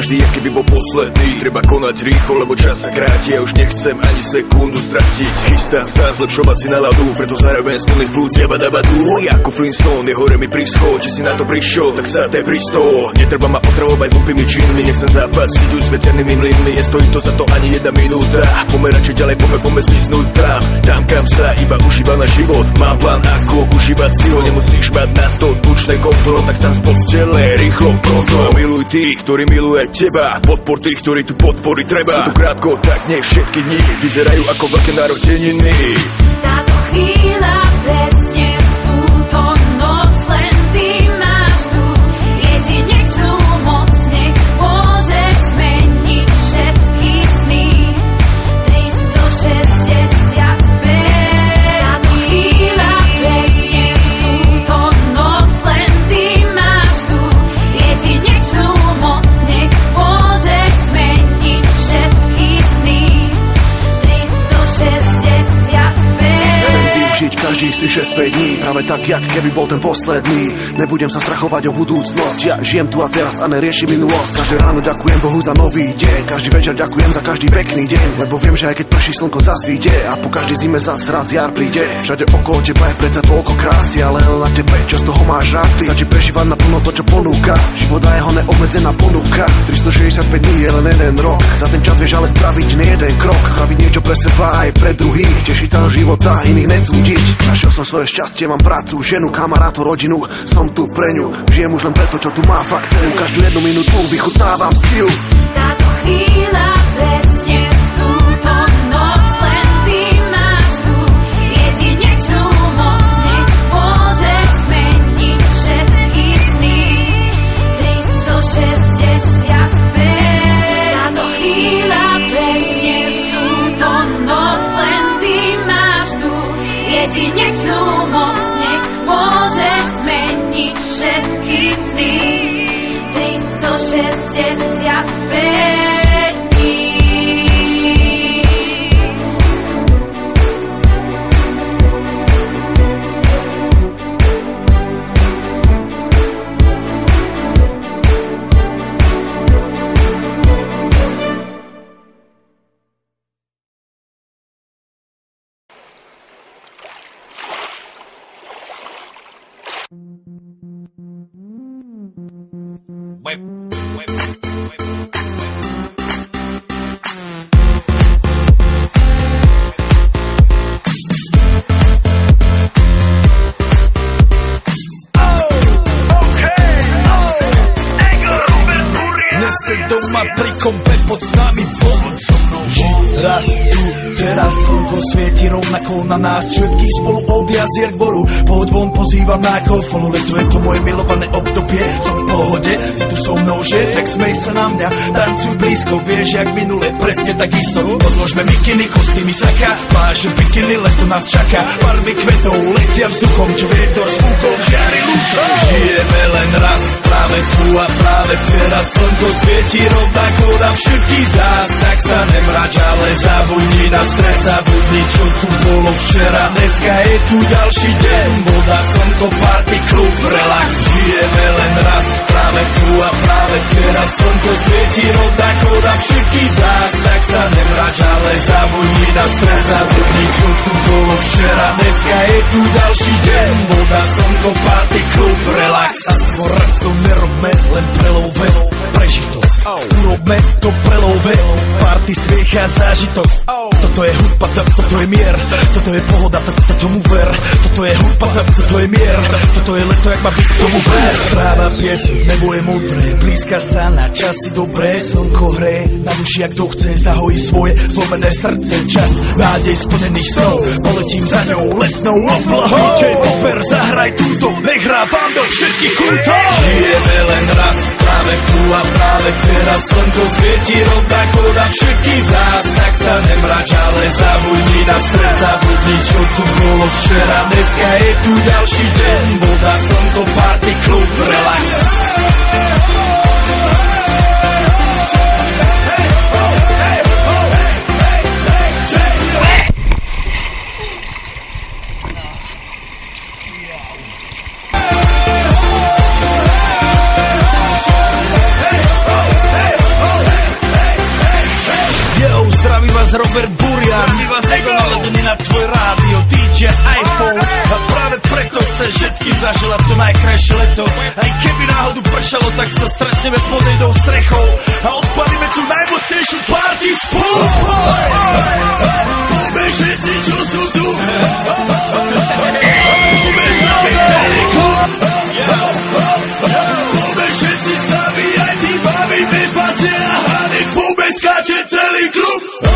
každý je keby bol posledný. Treba konať rýchlo, lebo čas sa kráti. Ja už nechcem ani sekundu stratiť. Chystám sa zlepšovať si náladu, preto zároveň z plných plúc jabadabadu. Ako Flintstone, je hore mi prischod. Či si na to prišiel, tak sa tej pristol. Netreba ma otravovať hlupými činmi, nechcem zápasiť už s veternými mlynmi. Nestojí to za to ani jedna minúta. Poďme radšej ďalej, poďme zmiznúť tam kam sa iba užíva na život. Mám plán, ako užívať si ho. Nemusíš mať na to tučné kontrolo, tak sám z postele rýchlo pronto. Miluj tých, ktorí miluje teba, podpor tých, ktorí tu podpory treba. Je tu krátko, tak nech všetky dni vyzerajú ako veľké narodeniny. Táto chvíľa presne v túto noc len ty máš tu jedinečnú moc, nech môžeš zmeniť všetky sny. 365. Táto chvíľa presne v túto noc len ty máš tu jedinečnú moc, nech môžeš zmeniť všetky sny. 365. Žiť každý z tých 6-5 dní, práve tak, jak keby bol ten posledný. Nebudem sa strachovať o budúcnosť, ja žijem tu a teraz a neriešim minulosť. Každé ráno ďakujem Bohu za nový deň, každý večer ďakujem za každý pekný deň, lebo viem, že aj keď prší slnko zasvíte a po každej zime zas raz jar príde. Všade okolo teba je predsa toľko krásy, ale len na tebe, čo z toho máš rád. Ty stačí prežívať naplno to, čo ponúka, život a jeho neobmedzená ponuka. 365 dní je len jeden rok, za ten čas vieš ale spraviť nie jeden krok, spraviť niečo pre seba aj pre druhých, tešiť sa do života, iných nesúdiť. Našiel som svoje šťastie, mám prácu, ženu, kamarátov, rodinu, som tu pre ňu, žijem už len preto, čo tu má fakt, každú jednu minútu vychutnávam si ju. Táto chvíľa presne v túto noc len ty máš tu jedinečnú moc, nech môžeš zmeniť všetky sny. 365. Táto chvíľa presne v túto noc len ty máš tu jedinečnú moc, nech môžeš zmeniť všetky sny. 365 dní. Doma pri kompe pod s nami von. Raz tu, teraz slnko svieti rovnako na nás všetkých spolu od jazier k boru. Poď von, pozývam na golfonu, leto je to moje milované obdobie. Som v pohode, si tu so mnou, že? Tak smej sa na mňa, tancuj blízko, vieš jak minule, presne tak isto. Odložme mikiny, kostýmy saka, pláže bikiny, leto nás čaká. Farby kvetov letia vzduchom, čo vietor zvúkol, žiari lúčom. Žijeme len raz, práve tu a práve teraz slnko svieti rovnako na všetkých z nás. Tak sa nemrač, ale zabudni na stres, zabudni čo tu bolo včera. Dneska je tu ďalší deň, voda, slnko, party, klub, relax. Žijeme len raz, práve tu a práve teraz slnko svieti rovnako na všetkých z nás. Tak sa nemrač, ale zabudni na stres, zabudni čo tu bolo včera. Dneska je tu ďalší deň, voda, slnko, party, klub, relax. A skôr to nerobme len prelove, prežito. Urobme to prelove, party, smiech a zážitok. Toto je hudba, toto je mier, toto je pohoda, tomu ver. Toto je hudba, toto je mier, toto je leto, jak má byť, tomu ver. Tráva, piesň, nebo je modré, blízka sa na časy dobré. Slnko hreje na duši, jak to chce, zahojí svoje zlomené srdce. Čas nádej splnených snov, poletím za ňou letnou oblohou. J-Popper, zahraj túto, nech hrá bando všetkých kútov. Žijeme len raz, práve tu a práve teraz slnko svieti rovnako na všetkých z nás. Tak sa nemrač, ale zabudni na stres, zabudni čo tu bolo včera. Dneska je tu ďalší deň, voda, slnko, party, klub, relax. Robert Burian, my vás naladení na tvoj rádio, DJ iPhone. A práve preto chce všetky zaželať to najkrajšie leto. Aj keby náhodu pršalo, tak sa stretneme pod jednou strechou a odpalíme tú najmocnejšiu party spolu. Poďme všetci, čo sú tu, poďme s nami celý klub. Poďme všetci s nami, aj tí babi bez bastia a hany, poďme skáče celý klub.